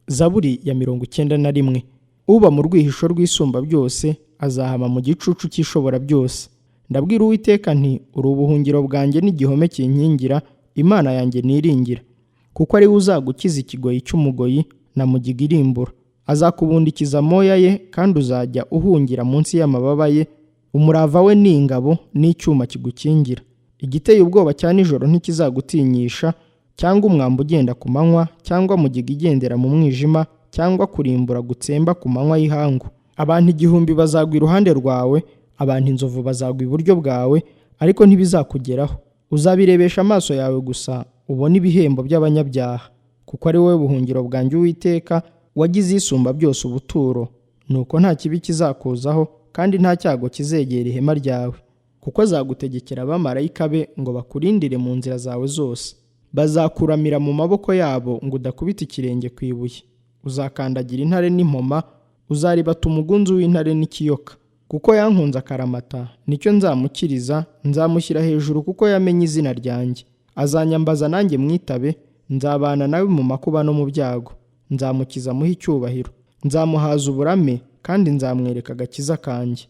Zaburi ya 91. Uba mu rwihisho rw'isumba byose azahama mu gicucu cy'ishobora byose. Ndabwira Uwiteka nti, uri ubuhungiro bwanjye n'igihome kinkingira, Imana yanjye niringira. Kuko ari we uzagukiza ikigoyi cy'umugoyi na mugiga irimbura. Azakubundikiza amoya ye, kandi uzajya uhungira munsi y'amababa ye. Umurava we ni ingabo n'icyuma kigukingira. Igiteye ubwoba cya nijoro ntikizagutinyisha, cyangwa umwambi ugenda ku manywa, cyangwa mugiga igendera mu mwijima, cyangwa kurimbura gutsemba ku manywa y'ihangu. Abantu 1000 bazagwa iruhande rwawe, abantu inzovu bazagwa iburyo bwawe, ariko ntibizakugeraho. Uzabirebesha amaso yawe gusa, ubone ibihembo by'abanyabyaha. Kuko ari wowe buhungiro bwanjye Uwiteka, wagize isumba byose ubuturo. Nuko nta kibi kizakuzaho, kandi nta cyago kizegera ihema ryawe. Kuko azagutegekera abamarayika be ngo bakurindire mu nzira zawe zose. Bazakuramira mu maboko yabo ngo udakubita ikirenge ku ibuye. Uzakandagira intare n'impoma, uzaribata umugunzu w'intare n'ikiyoka. Kuko yankunze akaramata, nicyo nzamukiriza, nzamushyira hejuru kuko yamenye izina ryanjye. Azanyambaza nanjye mwitabe, nzabana nawe mu makuba no mu byago. Nzamukiza muhe icyubahiro. Nzamuhaza uburame, kandi nzamwereka agakiza kanjye.